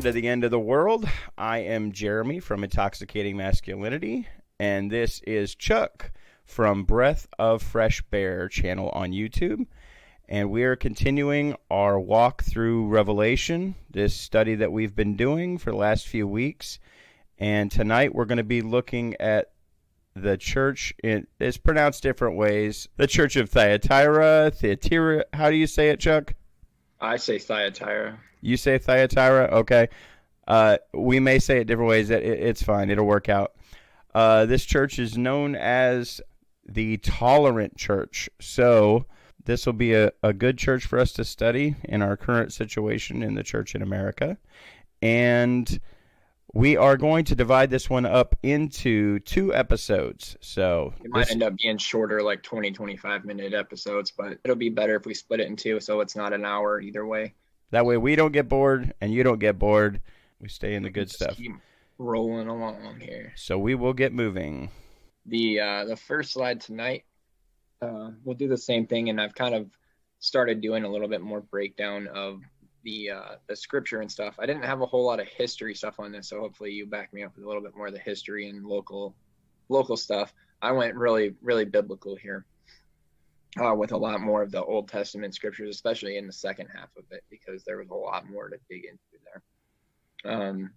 to the end of the world. I am Jeremy from Intoxicating Masculinity, and this is Chuck from Breath of Fresh Bear channel on YouTube. And we are continuing our walk through Revelation, this study that we've been doing for the last few weeks. And tonight we're going to be looking at the church. It's pronounced different ways. The church of Thyatira. How do you say it, Chuck? I say Thyatira. You say Thyatira? Okay. We may say it different ways. It's fine. It'll work out. This church is known as the Tolerant Church. So this will be a good church for us to study in our current situation in the church in America. And we are going to divide this one up into 2 episodes. So it might end up being shorter, like 25-minute episodes, but it'll be better if we split it in 2 so it's not an hour either way. That way we don't get bored and you don't get bored. We stay in the good stuff. Keep rolling along here. So we will get moving. The first slide tonight, we'll do the same thing, and I've kind of started doing a little bit more breakdown of the scripture and stuff. I didn't have a whole lot of history stuff on this, so hopefully you back me up with a little bit more of the history and local stuff. I went really biblical here, with a lot more of the Old Testament scriptures, especially in the second half of it, because there was a lot more to dig into there.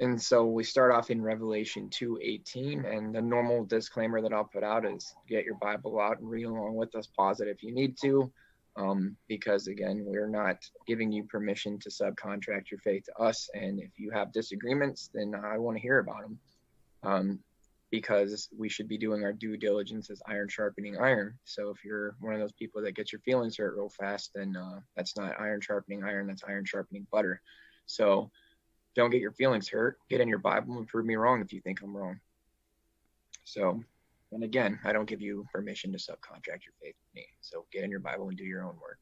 And so we start off in Revelation 2:18, and the normal disclaimer that I'll put out is get your Bible out and read along with us. Pause it if you need to. Because again, we're not giving you permission to subcontract your faith to us. And if you have disagreements, then I want to hear about them. Because we should be doing our due diligence as iron sharpening iron. So if you're one of those people that gets your feelings hurt real fast, then that's not iron sharpening iron, that's iron sharpening butter. So don't get your feelings hurt. Get in your Bible and prove me wrong if you think I'm wrong. So, and again, I don't give you permission to subcontract your faith with me. So get in your Bible and do your own work.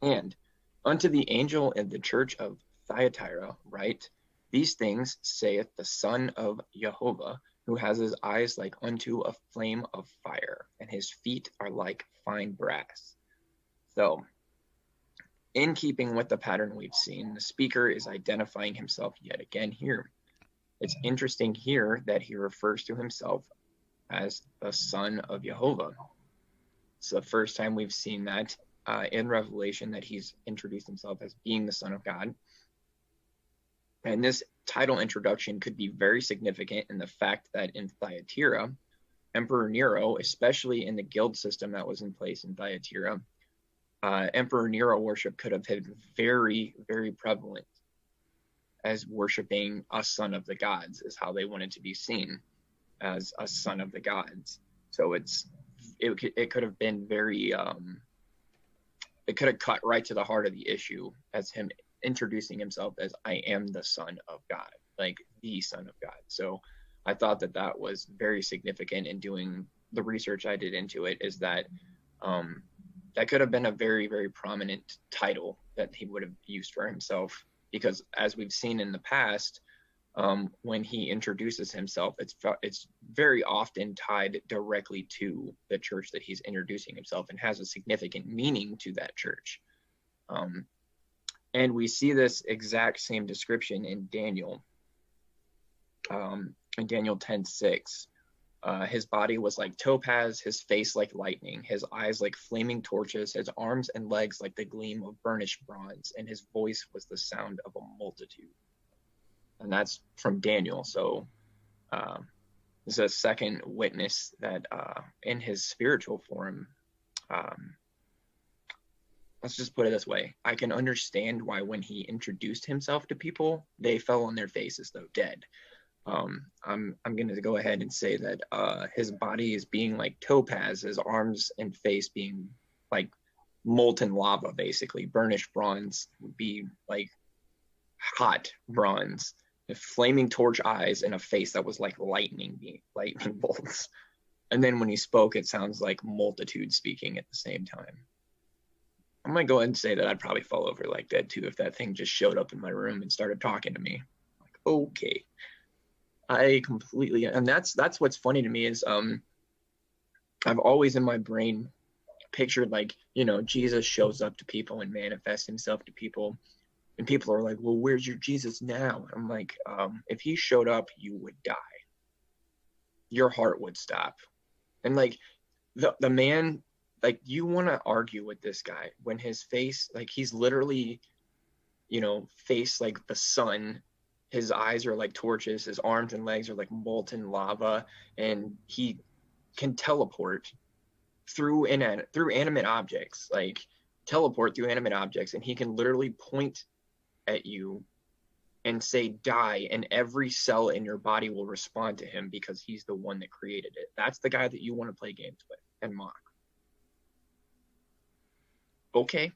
And unto the angel in the church of Thyatira write, these things saith the Son of Jehovah, who has his eyes like unto a flame of fire, and his feet are like fine brass. So, in keeping with the pattern we've seen, the speaker is identifying himself yet again here. It's interesting here that he refers to himself as the Son of Jehovah. It's the first time we've seen that in Revelation, that he's introduced himself as being the Son of God. And this title introduction could be very significant in the fact that in Thyatira, Emperor Nero, especially in the guild system that was in place in Thyatira, Emperor Nero worship could have been very prevalent, as worshiping a son of the gods is how they wanted to be seen, as a son of the gods. So it could have been very it could have cut right to the heart of the issue, as him introducing himself as I am the Son of God, like the Son of God. So I thought that was very significant in doing the research I did into it, is that that could have been a very prominent title that he would have used for himself, because as we've seen in the past, when he introduces himself, it's very often tied directly to the church that he's introducing himself, and has a significant meaning to that church. And we see this exact same description in Daniel. In Daniel 10:6. His body was like topaz, his face like lightning, his eyes like flaming torches, his arms and legs like the gleam of burnished bronze, and his voice was the sound of a multitude. And that's from Daniel. So this is a second witness that in his spiritual form, let's just put it this way. I can understand why when he introduced himself to people, they fell on their faces, though dead. I'm going to go ahead and say that his body is being like topaz, his arms and face being like molten lava, basically. Burnished bronze would be like hot bronze, with flaming torch eyes, and a face that was like lightning bolts. And then when he spoke, it sounds like multitude speaking at the same time. I'm going to go ahead and say that I'd probably fall over like dead too if that thing just showed up in my room and started talking to me. Like, okay. I completely, and that's what's funny to me is I've always in my brain pictured, like, Jesus shows up to people and manifests himself to people And people are like, well, where's your Jesus now? I'm like, if he showed up, you would die. Your heart would stop. And like the man, like, you want to argue with this guy when his face, like, he's literally, face like the sun. His eyes are like torches. His arms and legs are like molten lava. And he can teleport through animate objects, like teleport through animate objects. And he can literally point at you and say die, and every cell in your body will respond to him because he's the one that created it. That's the guy that you want to play games with and mock. Okay,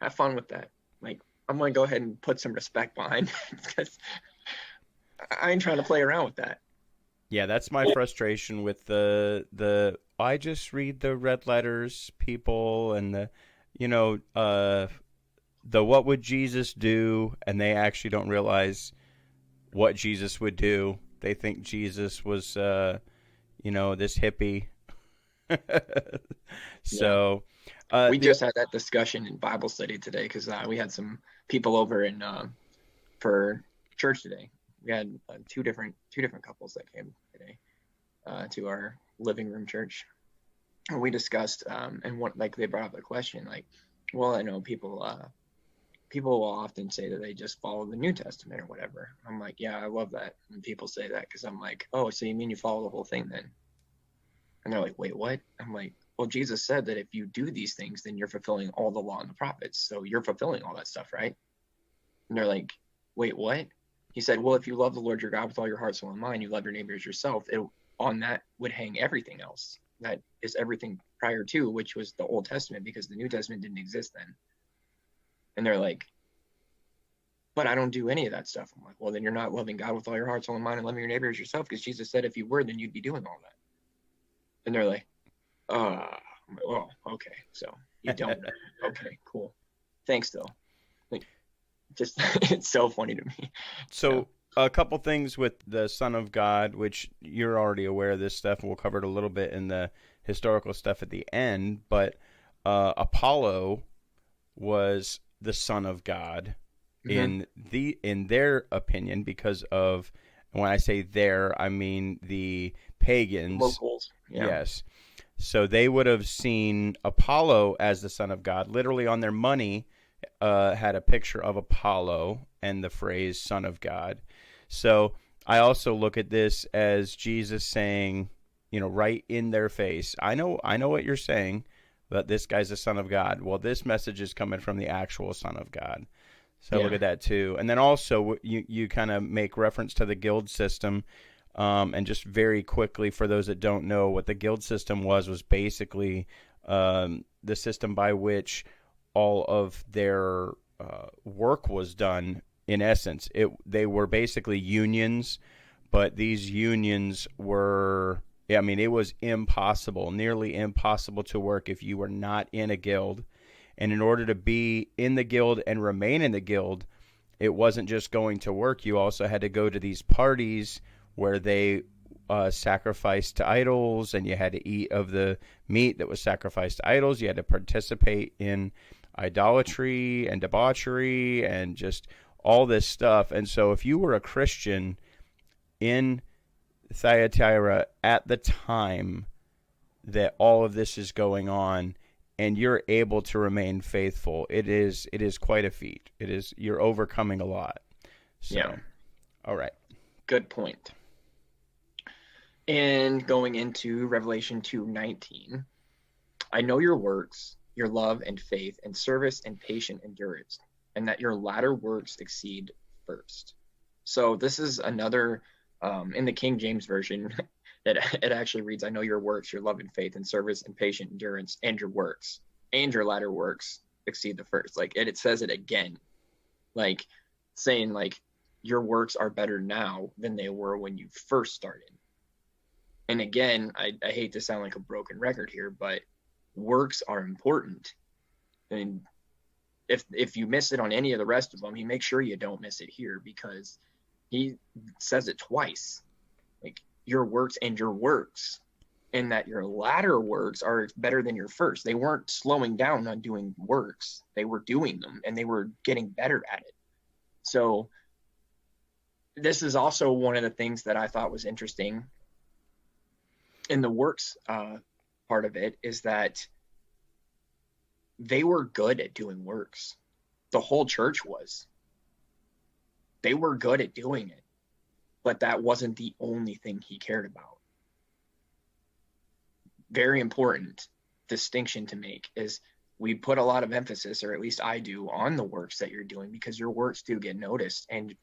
have fun with that. Like, I'm gonna go ahead and put some respect behind it because I ain't trying to play around with that. Yeah, that's my frustration with the I just read the red letters people and the what would Jesus do, and they actually don't realize what Jesus would do. They think Jesus was this hippie. So we just had that discussion in Bible study today because we had some people over in for church today. We had two different couples that came today to our living room church, and we discussed and what, like, they brought up the question, like, well, I know people will often say that they just follow the New Testament or whatever. I'm like, yeah, I love that when people say that, because I'm like, oh, so you mean you follow the whole thing then? And they're like, wait, what? I'm like, well, Jesus said that if you do these things, then you're fulfilling all the law and the prophets. So you're fulfilling all that stuff, right? And they're like, wait, what? He said, well, if you love the Lord your God with all your heart, soul, and mind, you love your neighbor as yourself, on that would hang everything else. That is everything prior to, which was the Old Testament, because the New Testament didn't exist then. And they're like, but I don't do any of that stuff. I'm like, well, then you're not loving God with all your heart, soul, and mind, and loving your neighbor as yourself, because Jesus said if you were, then you'd be doing all that. And they're like, I'm like, oh, okay. So you don't. Okay, cool. Thanks, though. Like, just it's so funny to me. So a couple things with the Son of God, which you're already aware of this stuff, and we'll cover it a little bit in the historical stuff at the end, but Apollo was the Son of God in their opinion, because of, when I say their, I mean the pagans. Locals. Yeah. Yes. So they would have seen Apollo as the Son of God. Literally on their money had a picture of Apollo and the phrase Son of God. So I also look at this as Jesus saying, right in their face, I know what you're saying, but this guy's the Son of God. Well, this message is coming from the actual Son of God. So look at that too. And then also you kind of make reference to the guild system. And just very quickly, for those that don't know, what the guild system was basically the system by which all of their work was done. In essence, they were basically unions, but these unions were, it was impossible, nearly impossible to work if you were not in a guild. And in order to be in the guild and remain in the guild, it wasn't just going to work. You also had to go to these parties where they sacrificed to idols, and you had to eat of the meat that was sacrificed to idols. You had to participate in idolatry and debauchery and just all this stuff. And so if you were a Christian in Thyatira at the time that all of this is going on, and you're able to remain faithful, it is quite a feat. You're overcoming a lot. So, yeah. All right. Good point. And going into Revelation 2:19, I know your works, your love and faith and service and patient endurance, and that your latter works exceed first. So this is another, in the King James Version, it actually reads, I know your works, your love and faith and service and patient endurance, and your works, and your latter works exceed the first. Like, it says it again, like saying, like, your works are better now than they were when you first started. And again, I hate to sound like a broken record here, but works are important. And if you miss it on any of the rest of them, he makes sure you don't miss it here, because he says it twice, like, your works and your works, and that your latter works are better than your first. They weren't slowing down on doing works. They were doing them, and they were getting better at it. So this is also one of the things that I thought was interesting in the works part of it, is that they were good at doing works. The whole church was. They were good at doing it, but that wasn't the only thing he cared about. Very important distinction to make is we put a lot of emphasis, or at least I do, on the works that you're doing, because your works do get noticed. And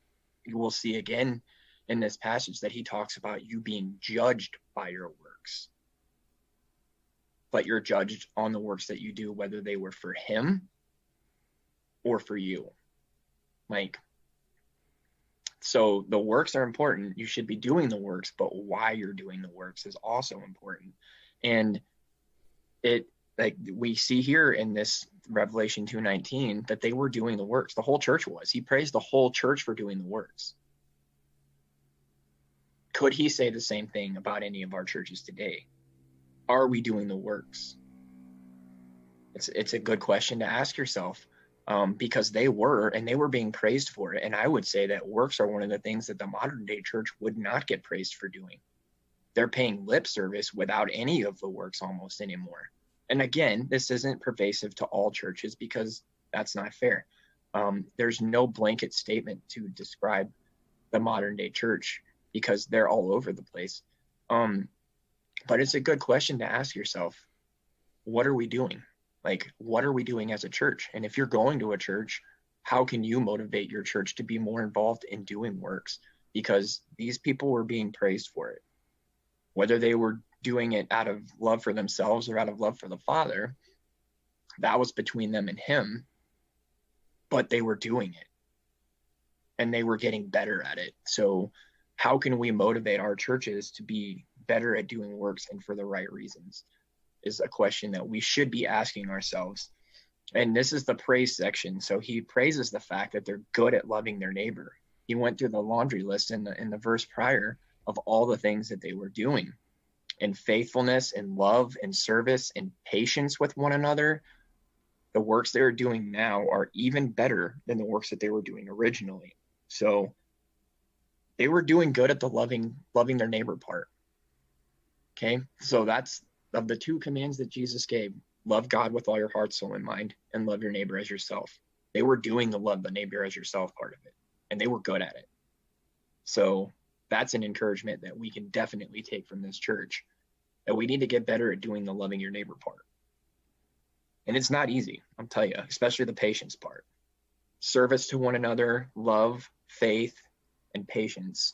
you will see again in this passage that he talks about you being judged by your works. But you're judged on the works that you do, whether they were for him or for you. Like, so the works are important. You should be doing the works, but why you're doing the works is also important. And it, like we see here in this Revelation 2:19, that they were doing the works. The whole church was. He praised the whole church for doing the works. Could he say the same thing about any of our churches today? Are we doing the works? It's a good question to ask yourself, because they were, and they were being praised for it. And I would say that works are one of the things that the modern day church would not get praised for doing. They're paying lip service without any of the works almost anymore. And again, this isn't pervasive to all churches, because that's not fair. There's no blanket statement to describe the modern day church, because they're all over the place. But it's a good question to ask yourself, what are we doing? Like, what are we doing as a church? And if you're going to a church, how can you motivate your church to be more involved in doing works? Because these people were being praised for it. Whether they were doing it out of love for themselves or out of love for the Father, that was between them and him, but they were doing it and they were getting better at it. So how can we motivate our churches to be better at doing works and for the right reasons, is a question that we should be asking ourselves. And this is the praise section. So he praises the fact that they're good at loving their neighbor. He went through the laundry list in the verse prior of all the things that they were doing, and faithfulness and love and service and patience with one another. The works they are doing now are even better than the works that they were doing originally. So they were doing good at the loving their neighbor part. Okay, so that's of the two commands that Jesus gave: love God with all your heart, soul, and mind, and love your neighbor as yourself. They were doing the love the neighbor as yourself part of it, and they were good at it. So that's an encouragement that we can definitely take from this church, that we need to get better at doing the loving your neighbor part. And it's not easy, I'll tell you, especially the patience part. Service to one another, love, faith, and patience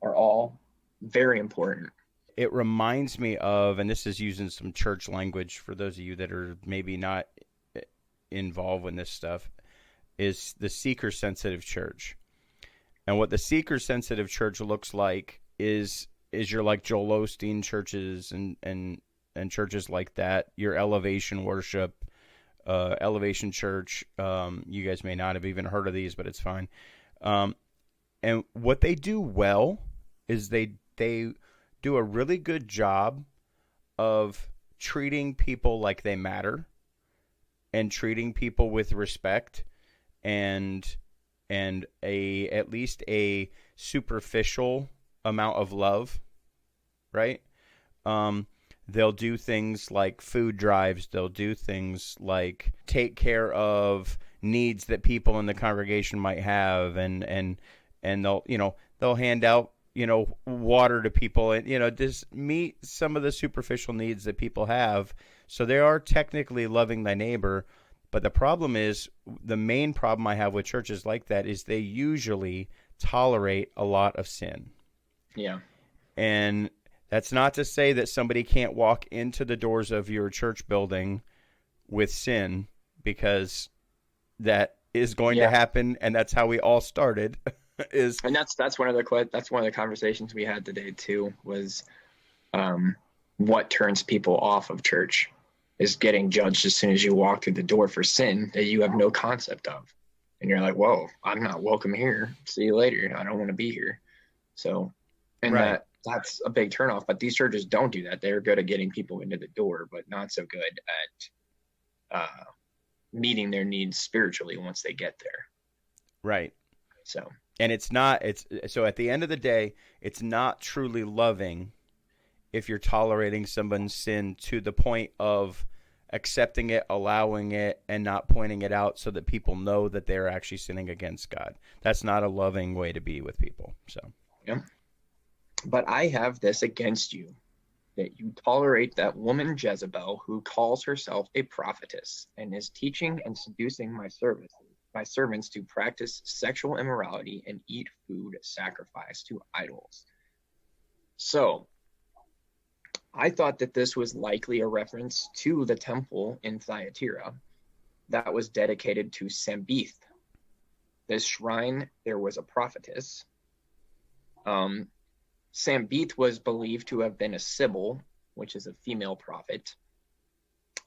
are all very important. It reminds me of, and this is using some church language for those of you that are maybe not involved in this stuff, is the seeker-sensitive church. And what the seeker-sensitive church looks like is your like Joel Osteen churches and churches like that, your Elevation Worship, Elevation Church. You guys may not have even heard of these, but it's fine. And what they do well is they do a really good job of treating people like they matter, and treating people with respect, and at least a superficial amount of love, right? They'll do things like food drives. They'll do things like take care of needs that people in the congregation might have, and they'll hand out water to people, and just meet some of the superficial needs that people have. So they are technically loving thy neighbor. But the problem is, the main problem I have with churches like that is they usually tolerate a lot of sin. Yeah. And that's not to say that somebody can't walk into the doors of your church building with sin, because that is going to happen, and that's how we all started. And that's one of the conversations we had today too, was what turns people off of church is getting judged as soon as you walk through the door for sin that you have no concept of. And you're like, whoa, I'm not welcome here. See you later. I don't want to be here. So, and right. That's a big turnoff. But these churches don't do that. They're good at getting people into the door, but not so good at meeting their needs spiritually once they get there. Right. So, And it's not, it's so at the end of the day, it's not truly loving if you're tolerating someone's sin to the point of accepting it, allowing it, and not pointing it out so that people know that they're actually sinning against God. That's not a loving way to be with people. So, yeah. But I have this against you, that you tolerate that woman Jezebel, who calls herself a prophetess and is teaching and seducing my servants to practice sexual immorality and eat food sacrificed to idols. So I thought that this was likely a reference to the temple in Thyatira that was dedicated to Sambith. This shrine, there was a prophetess. Sambith was believed to have been a Sibyl, which is a female prophet.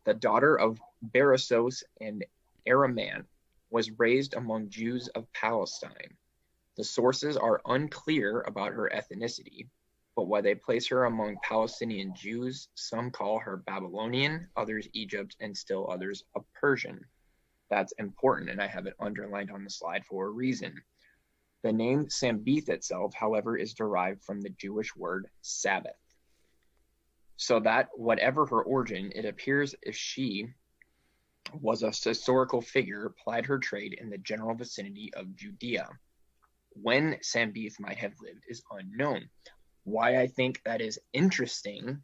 The daughter of Berosos and Araman, was raised among Jews of Palestine. The sources are unclear about her ethnicity, but while they place her among Palestinian Jews, some call her Babylonian, others Egypt, and still others a Persian. That's important, and I have it underlined on the slide for a reason. The name Sambith itself, however, is derived from the Jewish word Sabbath. So that whatever her origin, it appears if she was a historical figure, plied her trade in the general vicinity of Judea. When Sambith might have lived is unknown. Why I think that is interesting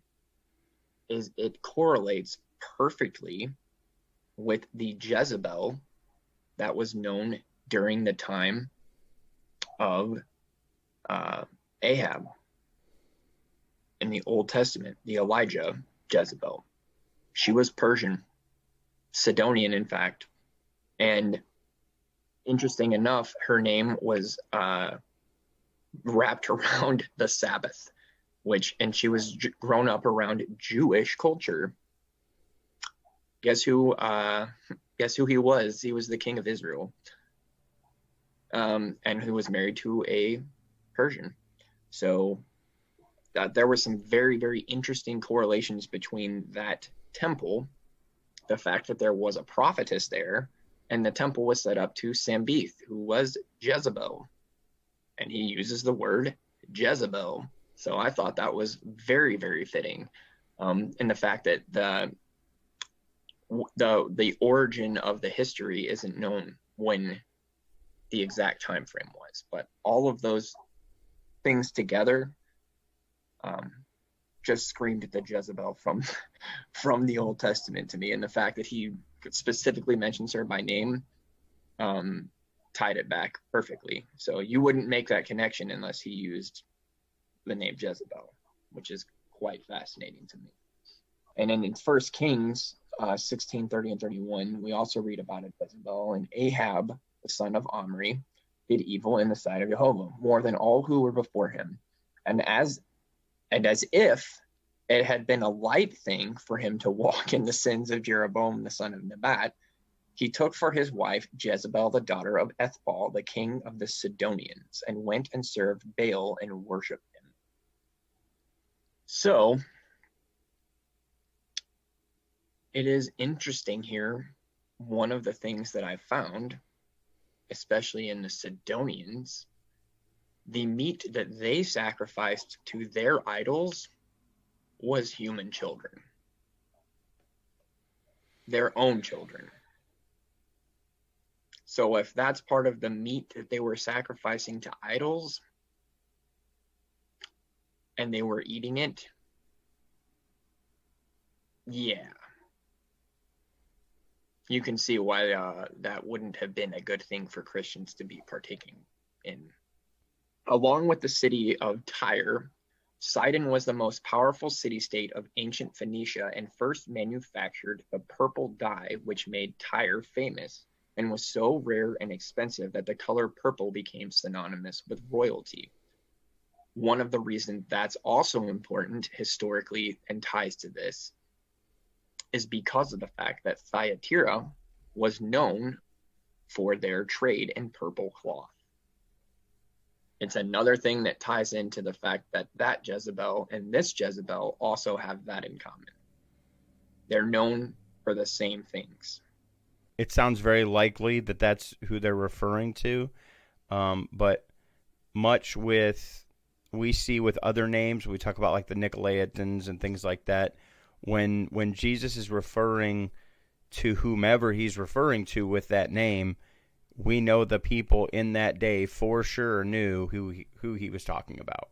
is it correlates perfectly with the Jezebel that was known during the time of Ahab in the Old Testament, the Elijah Jezebel. She was Persian, Sidonian, in fact. And interesting enough, her name was wrapped around the Sabbath, and she was grown up around Jewish culture. Guess who he was? He was the king of Israel, and who was married to a Persian. So there were some very, very interesting correlations between that temple, the fact that there was a prophetess there, and the temple was set up to Sambith, who was Jezebel. And he uses the word Jezebel. So I thought that was very, very fitting. And the fact that the origin of the history isn't known when the exact time frame was, but all of those things together just screamed the Jezebel from the Old Testament to me. And the fact that he specifically mentions her by name tied it back perfectly. So you wouldn't make that connection unless he used the name Jezebel, which is quite fascinating to me. And then in 1 Kings 16:30 and 31, we also read about it, Jezebel, and Ahab, the son of Omri, did evil in the sight of Jehovah more than all who were before him. And as if it had been a light thing for him to walk in the sins of Jeroboam, the son of Nebat, he took for his wife Jezebel, the daughter of Ethbaal, the king of the Sidonians, and went and served Baal and worshipped him. So it is interesting here. One of the things that I found, especially in the Sidonians, the meat that they sacrificed to their idols was human children, their own children. So if that's part of the meat that they were sacrificing to idols and they were eating it, yeah, you can see why that wouldn't have been a good thing for Christians to be partaking in. Along with the city of Tyre, Sidon was the most powerful city-state of ancient Phoenicia and first manufactured the purple dye, which made Tyre famous, and was so rare and expensive that the color purple became synonymous with royalty. One of the reasons that's also important historically and ties to this is because of the fact that Thyatira was known for their trade in purple cloth. It's another thing that ties into the fact that Jezebel and this Jezebel also have that in common. They're known for the same things. It sounds very likely that that's who they're referring to. But much with we see with other names, we talk about like the Nicolaitans and things like that. When Jesus is referring to whomever he's referring to with that name, we know the people in that day for sure knew who he was talking about.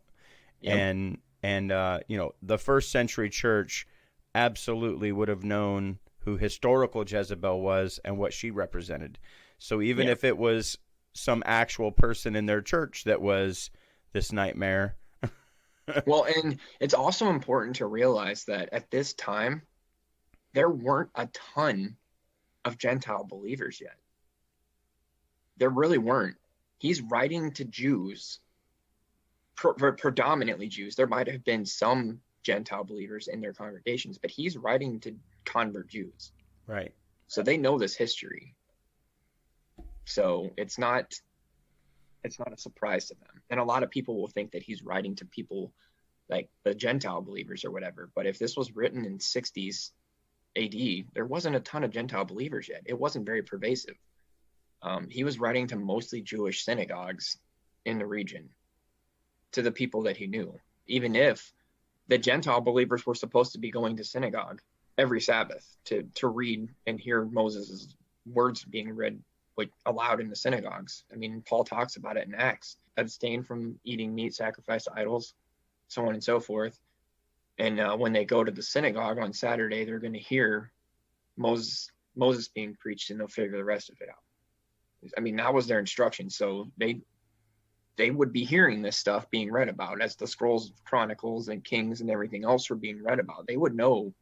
Yep. And the first century church absolutely would have known who historical Jezebel was and what she represented. So even if it was some actual person in their church that was this nightmare. Well, and it's also important to realize that at this time, there weren't a ton of Gentile believers yet. There really weren't. He's writing to Jews, predominantly Jews. There might have been some Gentile believers in their congregations, but he's writing to convert Jews. Right. So they know this history. So it's not a surprise to them. And a lot of people will think that he's writing to people like the Gentile believers or whatever. But if this was written in 60s AD, there wasn't a ton of Gentile believers yet. It wasn't very pervasive. He was writing to mostly Jewish synagogues in the region, to the people that he knew, even if the Gentile believers were supposed to be going to synagogue every Sabbath to read and hear Moses' words being read aloud in the synagogues. I mean, Paul talks about it in Acts. Abstain from eating meat sacrificed to idols, so on and so forth. And when they go to the synagogue on Saturday, they're going to hear Moses being preached, and they'll figure the rest of it out. I mean, that was their instruction. So they would be hearing this stuff being read about as the scrolls of Chronicles and Kings and everything else were being read about. They would know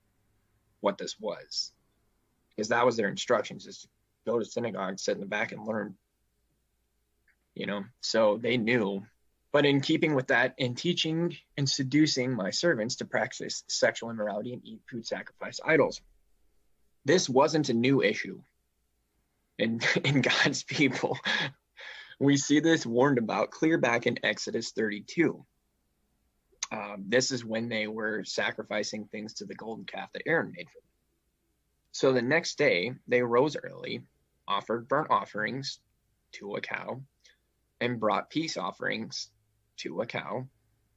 what this was, because that was their instructions, is to go to synagogue, sit in the back and learn. So they knew. But in keeping with that, in teaching and seducing my servants to practice sexual immorality and eat food sacrificed to idols. This wasn't a new issue in God's people. We see this warned about clear back in Exodus 32. This is when they were sacrificing things to the golden calf that Aaron made for them. So the next day, they rose early, offered burnt offerings to a cow, and brought peace offerings to a cow.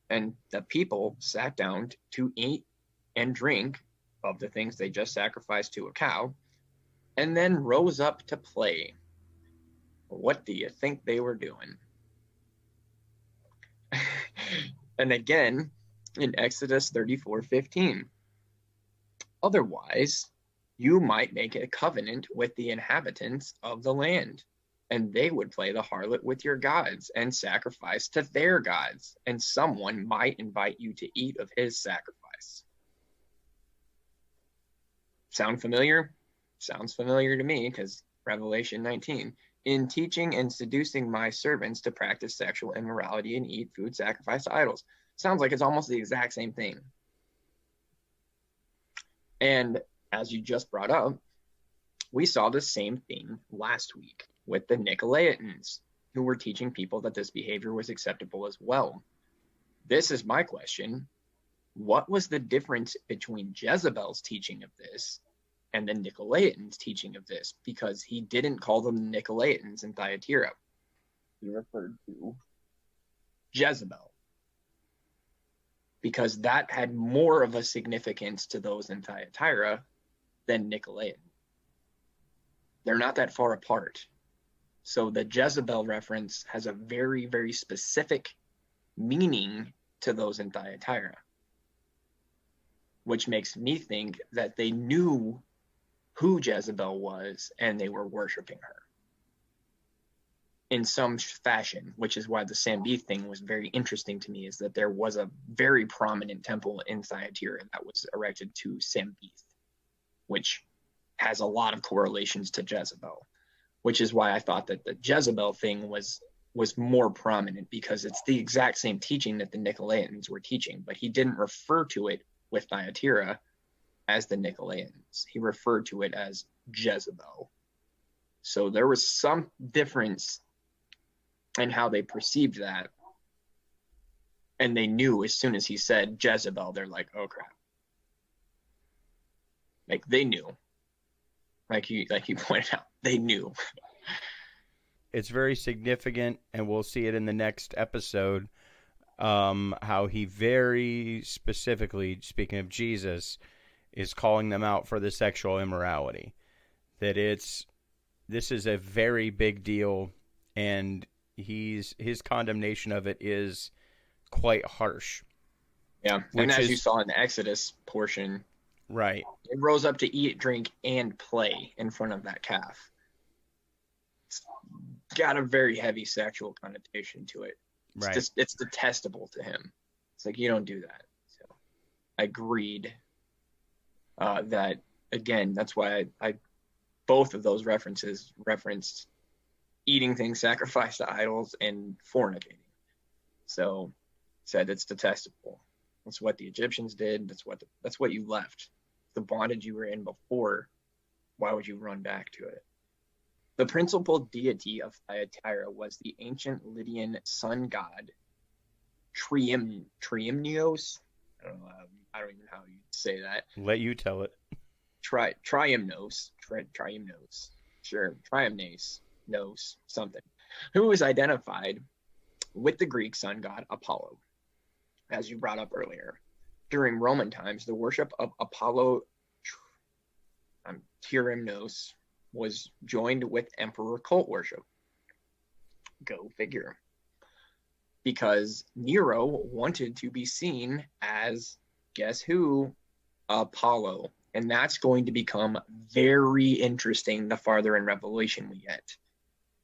And the people sat down to eat and drink of the things they just sacrificed to a cow, and then rose up to play. What do you think they were doing? And again, in Exodus 34:15, otherwise, you might make a covenant with the inhabitants of the land, and they would play the harlot with your gods and sacrifice to their gods, and someone might invite you to eat of his sacrifice. Sound familiar? Sounds familiar to me, because Revelation 19. In teaching and seducing my servants to practice sexual immorality and eat food sacrificed to idols. Sounds like it's almost the exact same thing. And as you just brought up, we saw the same thing last week with the Nicolaitans, who were teaching people that this behavior was acceptable as well. This is my question. What was the difference between Jezebel's teaching of this and the Nicolaitans' teaching of this? Because he didn't call them Nicolaitans in Thyatira. He referred to Jezebel, because that had more of a significance to those in Thyatira than Nicolaitan. They're not that far apart. So the Jezebel reference has a very, very specific meaning to those in Thyatira, which makes me think that they knew who Jezebel was and they were worshiping her in some fashion, which is why the Sambith thing was very interesting to me, is that there was a very prominent temple in Thyatira that was erected to Sambith, which has a lot of correlations to Jezebel, which is why I thought that the Jezebel thing was more prominent, because it's the exact same teaching that the Nicolaitans were teaching, but he didn't refer to it with Thyatira as the Nicolaitans. He referred to it as Jezebel. So there was some difference in how they perceived that. And they knew as soon as he said Jezebel, they're like, oh crap. Like they knew. Like you pointed out, they knew. it's very significant, and we'll see it in the next episode, how he very specifically, speaking of Jesus, is calling them out for the sexual immorality. That this is a very big deal, and his condemnation of it is quite harsh. Yeah, and as you saw in the Exodus portion, right, it rose up to eat, drink, and play in front of that calf. It's got a very heavy sexual connotation to it. It's detestable to him. It's like, you don't do that. So I agreed that, again, that's why I both of those references referenced eating things sacrificed to idols and fornicating. So said it's detestable. That's what the Egyptians did. That's what you left. The bondage you were in before. Why would you run back to it? The principal deity of Thyatira was the ancient Lydian sun god Triymnios. I don't even know how you say that. Let you tell it. Triymnos. Sure. Triymnes. Knows something. Who was identified with the Greek sun god Apollo, as you brought up earlier. During Roman times, the worship of Apollo Tyrimnos was joined with emperor cult worship. Go figure. Because Nero wanted to be seen as, guess who? Apollo. And that's going to become very interesting the farther in Revelation we get.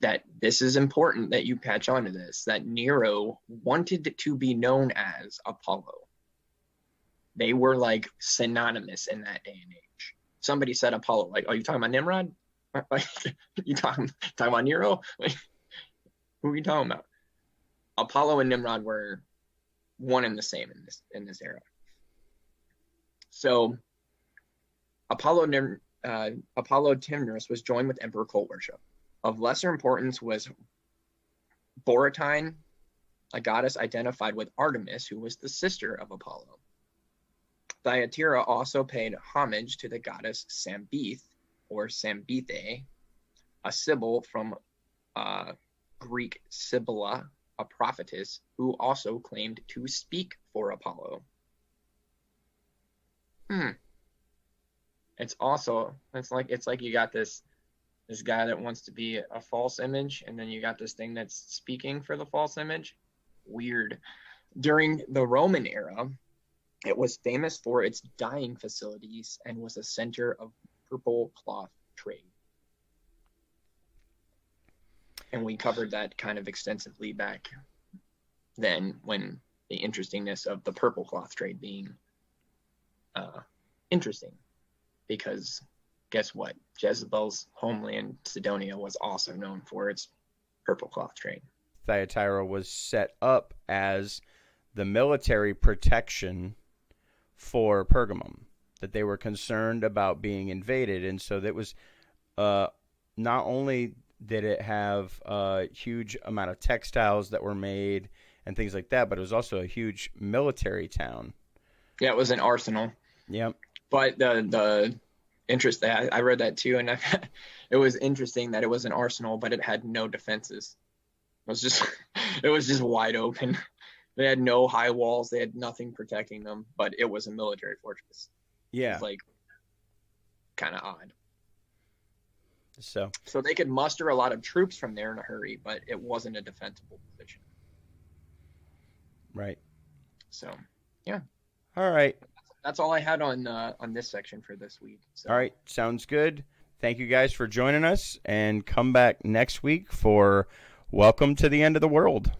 That this is important that you catch on to this, that Nero wanted to be known as Apollo. They were like synonymous in that day and age. Somebody said Apollo, like, are you talking about Nimrod? Like, you talking about Nero? Like, who are you talking about? Apollo and Nimrod were one and the same in this era. So Apollo Timnus was joined with emperor cult worship. Of lesser importance was Boratine, a goddess identified with Artemis, who was the sister of Apollo. Thyatira also paid homage to the goddess Sambith, or Sambithe, a sibyl from Greek Sibylla, a prophetess who also claimed to speak for Apollo. It's like you got this guy that wants to be a false image, and then you got this thing that's speaking for the false image. Weird. During the Roman era, it was famous for its dyeing facilities and was a center of purple cloth trade. And we covered that kind of extensively back then, when the interestingness of the purple cloth trade being interesting. Because guess what? Jezebel's homeland, Sidonia, was also known for its purple cloth trade. Thyatira was set up as the military protection for Pergamum, that they were concerned about being invaded. And so that was not only did it have a huge amount of textiles that were made and things like that, but it was also a huge military town. Yeah, it was an arsenal. Yep. But the interest that I read that too, and it was interesting that it was an arsenal, but it had no defenses. It was just wide open. They had no high walls. They had nothing protecting them, but it was a military fortress. Yeah. It was like kind of odd. So they could muster a lot of troops from there in a hurry, but it wasn't a defensible position. Right. So, yeah. All right. That's all I had on this section for this week. So. All right. Sounds good. Thank you guys for joining us, and come back next week for Welcome to the End of the World.